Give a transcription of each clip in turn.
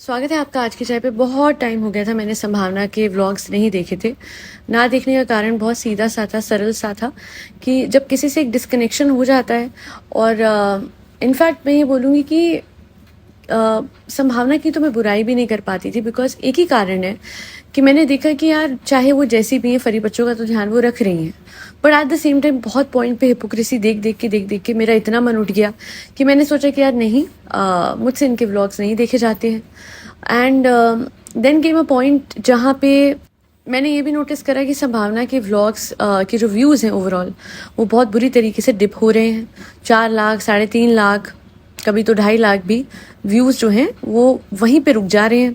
स्वागत है आपका आज की चाय पे। बहुत टाइम हो गया था मैंने संभावना के व्लॉग्स नहीं देखे थे। ना देखने का कारण बहुत सीधा सा था, सरल सा था कि जब किसी से एक डिस्कनेक्शन हो जाता है और इनफैक्ट मैं ये बोलूँगी कि संभावना की तो मैं बुराई भी नहीं कर पाती थी, बिकॉज एक ही कारण है कि मैंने देखा कि यार चाहे वो जैसी भी हैं, फरी बच्चों का तो ध्यान वो रख रही हैं, but at the same time बहुत पॉइंट पे हिपोक्रेसी देख के मेरा इतना मन उठ गया कि मैंने सोचा कि यार नहीं, मुझसे इनके व्लॉग्स नहीं देखे जाते हैं। And then came a point जहाँ पे मैंने ये भी नोटिस करा कि संभावना के व्लॉग्स के जो व्यूज़ हैं ओवरऑल वो बहुत बुरी तरीके से डिप हो रहे हैं। 4 लाख, 3.5 लाख, कभी तो 2.5 लाख भी व्यूज़ जो हैं वो वहीं पे रुक जा रहे हैं।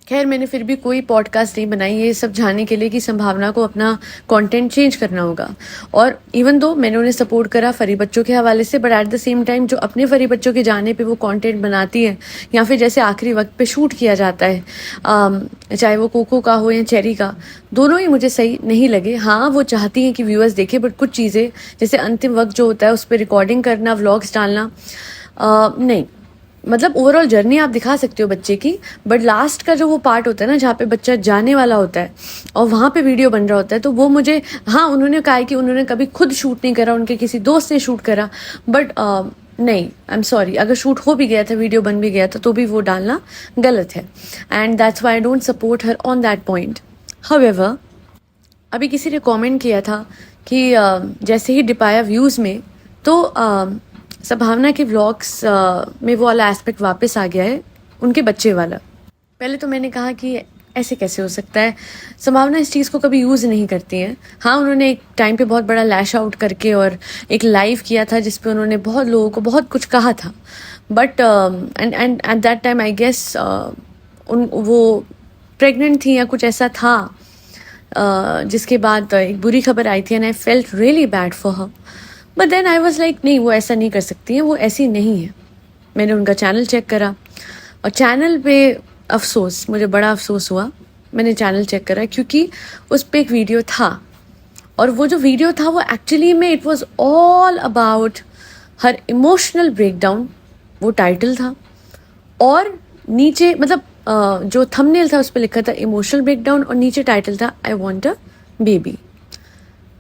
खैर मैंने फिर भी कोई पॉडकास्ट नहीं बनाई ये सब जानने के लिए कि संभावना को अपना कंटेंट चेंज करना होगा। और इवन दो मैंने उन्हें सपोर्ट करा फरी बच्चों के हवाले से, but at the same time जो अपने फरी बच्चों के जाने पे वो कंटेंट बनाती है या फिर जैसे आखिरी वक्त पे शूट किया जाता है, चाहे वो कोको का हो या चेरी का, दोनों ही मुझे सही नहीं लगे। हाँ वो चाहती हैं कि व्यूअर्स देखें, बट कुछ चीज़ें जैसे अंतिम वक्त जो होता है उस पर रिकॉर्डिंग करना, व्लॉग्स डालना, नहीं। मतलब ओवरऑल जर्नी आप दिखा सकते हो बच्चे की, बट लास्ट का जो वो पार्ट होता है ना जहाँ पे बच्चा जाने वाला होता है और वहाँ पे वीडियो बन रहा होता है, तो वो मुझे, हाँ उन्होंने कहा है कि उन्होंने कभी खुद शूट नहीं करा, उनके किसी दोस्त ने शूट करा, बट नहीं, आई एम सॉरी, अगर शूट हो भी गया था, वीडियो बन भी गया था, तो भी वो डालना गलत है। And that's why I don't support her on that point. However अभी किसी ने कमेंट किया था कि जैसे ही डिपाया व्यूज़ में, तो संभावना के व्लॉग्स में वो वाला एस्पेक्ट वापस आ गया है, उनके बच्चे वाला। पहले तो मैंने कहा कि ऐसे कैसे हो सकता है, संभावना इस चीज़ को कभी यूज़ नहीं करती हैं। हाँ उन्होंने एक टाइम पे बहुत बड़ा लैश आउट करके और एक लाइव किया था जिसपे उन्होंने बहुत लोगों को बहुत कुछ कहा था, but and at that time I guess वो प्रेग्नेंट थी या कुछ ऐसा था, जिसके बाद एक बुरी खबर आई थी and I felt really bad for her. But then I was like नहीं, वो ऐसा नहीं कर सकती हैं, वो ऐसी नहीं है। मैंने उनका चैनल चेक करा और चैनल पे अफसोस, मुझे बड़ा अफसोस हुआ। मैंने चैनल चेक करा क्योंकि उस पर एक वीडियो था और वो जो वीडियो था वो एक्चुअली में it was all about her emotional breakdown, वो टाइटल था। और नीचे मतलब जो थंबनेल था उस पर लिखा था इमोशनल ब्रेकडाउन और नीचे टाइटल था आई वॉन्ट अ बेबी।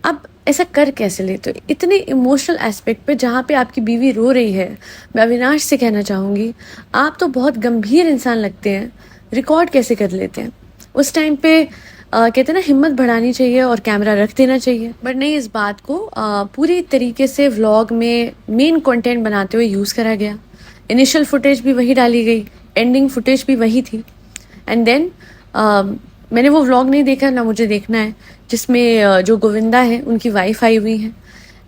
अब ऐसा कर कैसे लेते हो इतने इमोशनल एस्पेक्ट पे, जहाँ पे आपकी बीवी रो रही है। मैं अविनाश से कहना चाहूँगी, आप तो बहुत गंभीर इंसान लगते हैं, रिकॉर्ड कैसे कर लेते हैं? उस टाइम पे कहते हैं ना हिम्मत बढ़ानी चाहिए और कैमरा रख देना चाहिए, बट नहीं, इस बात को पूरी तरीके से व्लॉग में मेन कंटेंट बनाते हुए यूज़ करा गया। इनिशियल फुटेज भी वही डाली गई, एंडिंग फुटेज भी वही थी। एंड देन मैंने वो व्लॉग नहीं देखा, ना मुझे देखना है, जिसमें जो गोविंदा है उनकी वाइफ आई हुई है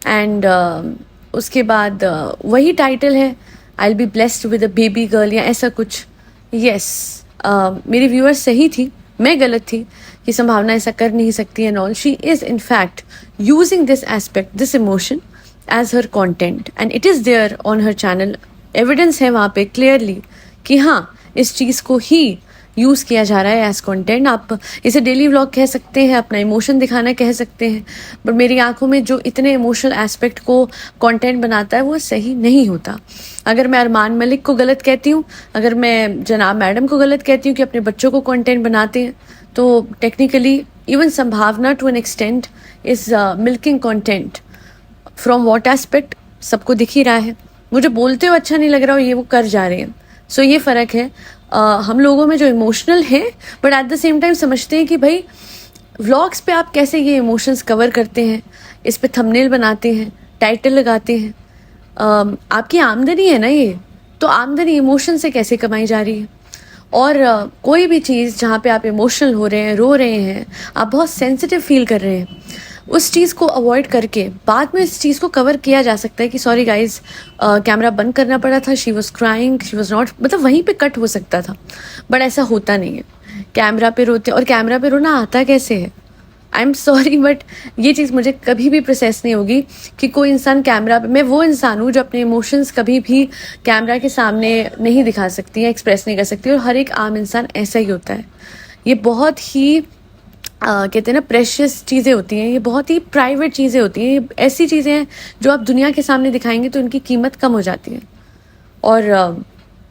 एंड उसके बाद वही टाइटल है I will be blessed with a baby girl या ऐसा कुछ। यस, मेरी व्यूअर्स सही थी, मैं गलत थी कि संभावना ऐसा कर नहीं सकती and all. She is in fact using this aspect, this emotion as her content and it is there on her channel. Evidence है वहाँ पे क्लियरली कि हाँ इस चीज़ को ही यूज़ किया जा रहा है एज कंटेंट। आप इसे डेली व्लॉग कह सकते हैं, अपना इमोशन दिखाना कह सकते हैं, बट मेरी आंखों में जो इतने इमोशनल एस्पेक्ट को कंटेंट बनाता है वो सही नहीं होता। अगर मैं अरमान मलिक को गलत कहती हूँ, अगर मैं जनाब मैडम को गलत कहती हूँ कि अपने बच्चों को कंटेंट बनाते हैं, तो technically even Sambhavna to an extent is milking content from what aspect, सबको दिख ही रहा है। मुझे बोलते हुए अच्छा नहीं लग रहा और ये वो कर जा रहे हैं। सो ये फ़र्क है हम लोगों में जो इमोशनल है, but at the same time समझते हैं कि भाई व्लॉग्स पे आप कैसे ये इमोशंस कवर करते हैं, इस पे थंबनेल बनाते हैं, टाइटल लगाते हैं। आपकी आमदनी है ना ये, तो आमदनी इमोशन से कैसे कमाई जा रही है? और कोई भी चीज़ जहाँ पे आप इमोशनल हो रहे हैं, रो रहे हैं, आप बहुत सेंसिटिव फील कर रहे हैं, उस चीज़ को अवॉइड करके बाद में इस चीज़ को कवर किया जा सकता है कि सॉरी गाइज कैमरा बंद करना पड़ा था, she was crying, she was not, मतलब वहीं पे कट हो सकता था, बट ऐसा होता नहीं है। कैमरा पे रोते, और कैमरा पे रोना आता कैसे है? आई एम सॉरी बट ये चीज़ मुझे कभी भी प्रोसेस नहीं होगी कि कोई इंसान कैमरा पे, मैं वो इंसान हूँ जो अपने इमोशंस कभी भी कैमरा के सामने नहीं दिखा सकती या एक्सप्रेस नहीं कर सकती, और हर एक आम इंसान ऐसा ही होता है। ये बहुत ही कहते हैं ना प्रेशियस चीज़ें होती हैं, ये बहुत ही प्राइवेट चीज़ें होती हैं, ये ऐसी चीज़ें हैं जो आप दुनिया के सामने दिखाएंगे तो इनकी कीमत कम हो जाती है। और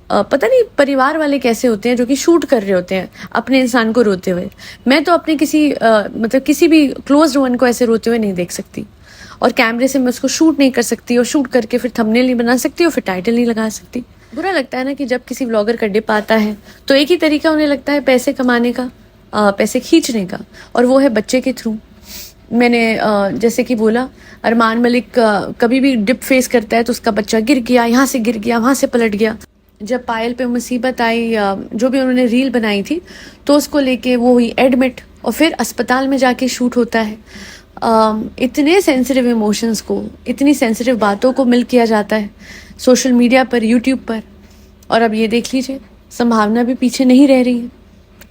पता नहीं परिवार वाले कैसे होते हैं जो कि शूट कर रहे होते हैं अपने इंसान को रोते हुए। मैं तो अपने मतलब किसी भी क्लोज्ड वन को ऐसे रोते हुए नहीं देख सकती, और कैमरे से मैं उसको शूट नहीं कर सकती, और शूट करके फिर थंबनेल नहीं बना सकती और फिर टाइटल नहीं लगा सकती। बुरा लगता है ना कि जब किसी व्लॉगर का डिप आता है तो एक ही तरीका उन्हें लगता है पैसे कमाने का, पैसे खींचने का, और वो है बच्चे के थ्रू। मैंने जैसे कि बोला, अरमान मलिक कभी भी डिप फेस करता है तो उसका बच्चा गिर गया, यहाँ से गिर गया, वहाँ से पलट गया। जब पायल पे मुसीबत आई, जो भी उन्होंने रील बनाई थी, तो उसको लेके वो हुई एडमिट, और फिर अस्पताल में जाके शूट होता है। इतने सेंसिटिव इमोशंस को, इतनी सेंसिटिव बातों को मिल किया जाता है सोशल मीडिया पर, यूट्यूब पर, और अब ये देख लीजिए, संभावना भी पीछे नहीं रह रही है।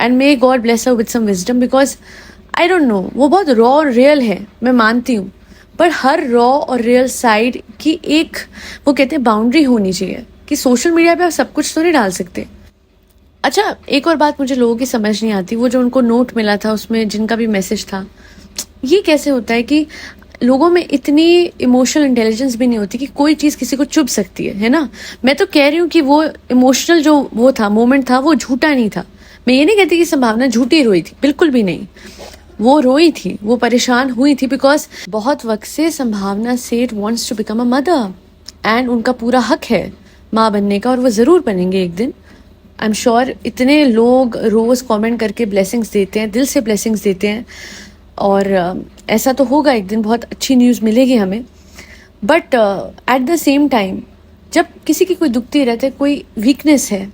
And may God bless her with some wisdom, because I don't know, वो बहुत रॉ और रियल है, मैं मानती हूँ, पर हर रॉ और रियल साइड की एक, वो कहते हैं, बाउंड्री होनी चाहिए कि सोशल मीडिया पे आप सब कुछ तो नहीं डाल सकते। अच्छा, एक और बात मुझे लोगों की समझ नहीं आती, वो जो उनको नोट मिला था उसमें जिनका भी मैसेज था, ये कैसे होता है कि लोगों में इतनी इमोशनल इंटेलिजेंस भी नहीं होती कि कोई चीज़ किसी को चुभ सकती है ना। मैं तो कह रही हूँ कि वो इमोशनल जो वो था, मोमेंट था, वो झूठा नहीं था। मैं ये नहीं कहती कि संभावना झूठी रोई थी, बिल्कुल भी नहीं। वो रोई थी, वो परेशान हुई थी, बिकॉज बहुत वक्त से Sambhavna Seth wants to become a mother, and उनका पूरा हक है माँ बनने का, और वो ज़रूर बनेंगे एक दिन। आई एम श्योर इतने लोग रोज़ कमेंट करके ब्लेसिंग्स देते हैं, दिल से ब्लेसिंग्स देते हैं, और ऐसा तो होगा एक दिन, बहुत अच्छी न्यूज़ मिलेगी हमें। But at the same time, जब किसी की कोई दुखती रहती है, कोई वीकनेस है,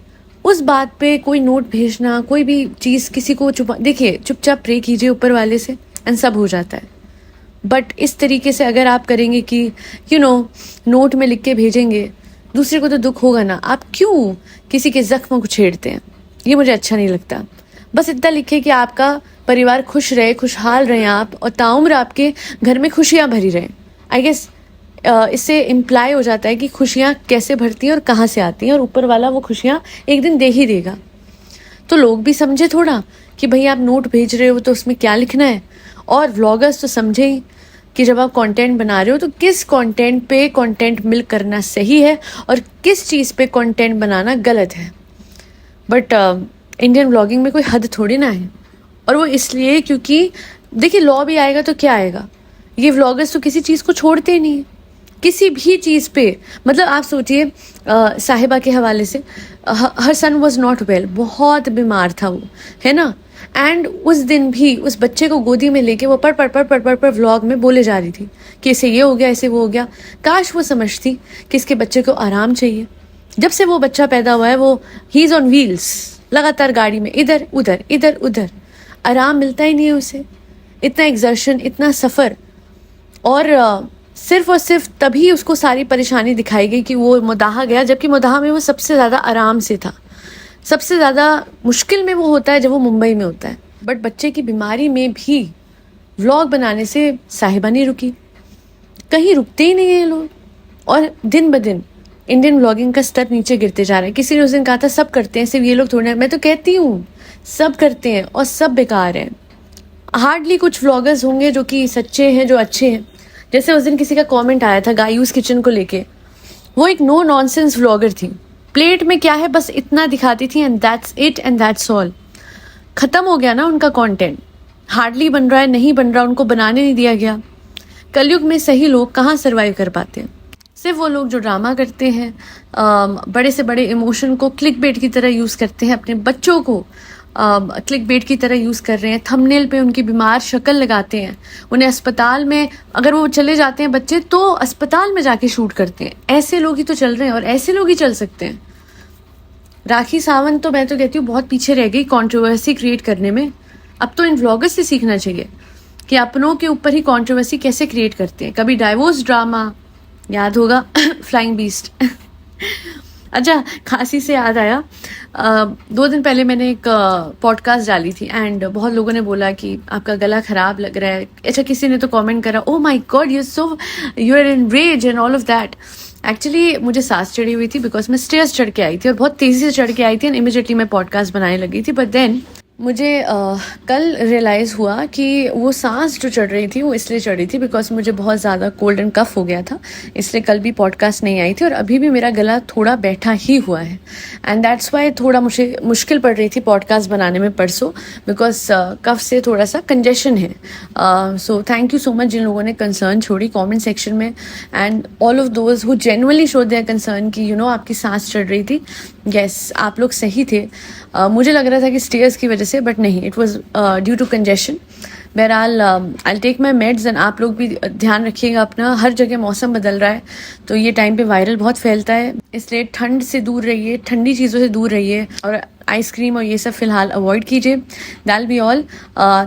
उस बात पे कोई नोट भेजना, कोई भी चीज़ किसी को देखिए, चुपचाप प्रे कीजिए ऊपर वाले से एंड सब हो जाता है। बट इस तरीके से अगर आप करेंगे कि नोट में लिख के भेजेंगे, दूसरे को तो दुख होगा ना। आप क्यों किसी के जख्म को छेड़ते हैं? ये मुझे अच्छा नहीं लगता। बस इतना लिखे कि आपका परिवार खुश रहे, खुशहाल रहे आप, और ताउम्र आपके घर में खुशियाँ भरी रहे। आई गेस इससे इम्प्लाई हो जाता है कि खुशियाँ कैसे भरती हैं और कहाँ से आती हैं, और ऊपर वाला वो खुशियाँ एक दिन दे ही देगा। तो लोग भी समझे थोड़ा कि भाई आप नोट भेज रहे हो तो उसमें क्या लिखना है, और व्लॉगर्स तो समझे ही कि जब आप कंटेंट बना रहे हो तो किस कंटेंट पे कंटेंट मिल करना सही है और किस चीज़ पे कंटेंट बनाना गलत है। बट इंडियन व्लॉगिंग में कोई हद थोड़ी ना है, और वो इसलिए क्योंकि देखिए, लॉ भी आएगा तो क्या आएगा, ये व्लॉगर्स तो किसी चीज़ को छोड़ते ही नहीं है, किसी भी चीज़ पे। मतलब आप सोचिए, साहिबा के हवाले से, हर सन वॉज नॉट वेल, बहुत बीमार था वो, है ना, एंड उस दिन भी उस बच्चे को गोदी में लेके वो पढ़ व्लॉग में बोले जा रही थी कि इसे ये हो गया, इसे वो हो गया। काश वो समझती कि इसके बच्चे को आराम चाहिए। जब से वो बच्चा पैदा हुआ है, वो ही इज़ ऑन व्हील्स, लगातार गाड़ी में इधर उधर इधर उधर, आराम मिलता ही नहीं है उसे। इतना एग्जर्शन, इतना सफ़र, और सिर्फ तभी उसको सारी परेशानी दिखाई गई कि वो मुदाहा गया, जबकि मुदाहा में वो सबसे ज़्यादा आराम से था। सबसे ज़्यादा मुश्किल में वो होता है जब वो मुंबई में होता है। बट बच्चे की बीमारी में भी व्लॉग बनाने से साहिबा नहीं रुकी, कहीं रुकते ही नहीं है लोग, और दिन ब दिन इंडियन व्लॉगिंग का स्तर नीचे गिरते जा रहा है। किसी ने उस दिन कहा था सब करते हैं, सिर्फ ये लोग थोड़े। मैं तो कहती हूँ सब करते हैं और सब बेकार हैं। हार्डली कुछ व्लॉगर्स होंगे जो कि सच्चे हैं, जो अच्छे हैं। जैसे उस दिन किसी का कमेंट आया था गायूस किचन को लेके, वो एक नो नॉनसेंस व्लॉगर थी। प्लेट में क्या है बस इतना दिखाती थी, and that's it and that's all. खत्म हो गया ना उनका कंटेंट, हार्डली बन रहा है, नहीं बन रहा, उनको बनाने नहीं दिया गया। कलयुग में सही लोग कहाँ सर्वाइव कर पाते हैं? सिर्फ वो लोग जो ड्रामा करते हैं, बड़े से बड़े इमोशन को क्लिक बेट की तरह यूज़ करते हैं, अपने बच्चों को क्लिक बेट की तरह यूज़ कर रहे हैं, थंबनेल पे उनकी बीमार शक्ल लगाते हैं, उन्हें अस्पताल में अगर वो चले जाते हैं बच्चे तो अस्पताल में जाके शूट करते हैं। ऐसे लोग ही तो चल रहे हैं, और ऐसे लोग ही चल सकते हैं। राखी सावंत तो मैं तो कहती हूँ बहुत पीछे रह गई कंट्रोवर्सी क्रिएट करने में। अब तो इन व्लॉगर्स से सीखना चाहिए कि अपनों के ऊपर ही कंट्रोवर्सी कैसे क्रिएट करते हैं। कभी डाइवोर्स ड्रामा, याद होगा फ्लाइंग बीस्ट। अच्छा, खांसी से याद आया, 2 दिन पहले मैंने एक पॉडकास्ट डाली थी, एंड बहुत लोगों ने बोला कि आपका गला खराब लग रहा है। अच्छा, किसी ने तो कमेंट करा, oh my God you are in rage and all of that. Actually मुझे सांस चढ़ी हुई थी, बिकॉज मैं स्टेयर्स चढ़ के आई थी, और बहुत तेज़ी से चढ़ के आई थी, एंड इमीडिएटली मैं पॉडकास्ट बनाने लगी थी। बट देन मुझे कल रियलाइज़ हुआ कि वो सांस जो चढ़ रही थी वो इसलिए चढ़ रही थी बिकॉज मुझे बहुत ज़्यादा कोल्ड एंड कफ हो गया था, इसलिए कल भी पॉडकास्ट नहीं आई थी और अभी भी मेरा गला थोड़ा बैठा ही हुआ है एंड दैट्स वाई थोड़ा मुझे मुश्किल पड़ रही थी पॉडकास्ट बनाने में परसों बिकॉज कफ से थोड़ा सा कंजेशन है। So thank you so much जिन लोगों ने कंसर्न छोड़ी कमेंट सेक्शन में and all of those who genuinely show their concern कि आपकी सांस चढ़ रही थी। यस, आप लोग सही थे। मुझे लग रहा था कि स्टेयर्स की वजह से, बट नहीं, it was due to congestion. बहरहाल I take my meds and आप लोग भी ध्यान रखिएगा अपना। हर जगह मौसम बदल रहा है तो ये टाइम पे वायरल बहुत फैलता है, इसलिए ठंड से दूर रहिए, ठंडी चीज़ों से दूर रहिए और आइसक्रीम और ये सब फिलहाल अवॉइड कीजिए। दैल be all.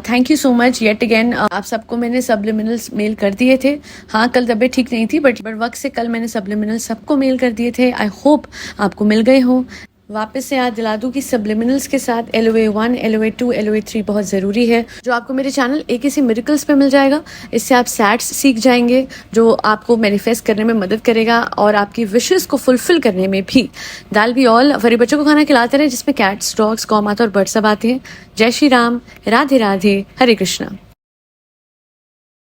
Thank you so much yet again. आप सबको मैंने सब्लिमिनल्स मेल कर दिए थे। हाँ, कल तबीयत ठीक नहीं थी बट वक्त से कल मैंने सब्लिमिनल्स सबको मेल कर दिए थे। आई होप आपको मिल गए हों। वापस से याद दिला दूँ कि सब्लिमिनल्स के साथ LOA1, LOA2, LOA3 बहुत ज़रूरी है, जो आपको मेरे चैनल AKC मिरेकल्स पे मिल जाएगा। इससे आप सैट्स सीख जाएंगे जो आपको मैनिफेस्ट करने में मदद करेगा और आपकी विशेस को फुलफिल करने में भी। दैल बी ऑल। फरी बच्चों को खाना खिलाते रहे जिसमें कैट्स, डॉग्स, गौ माता और बर्ड सब आते हैं। जय श्री राम, राधे राधे, हरे कृष्णा।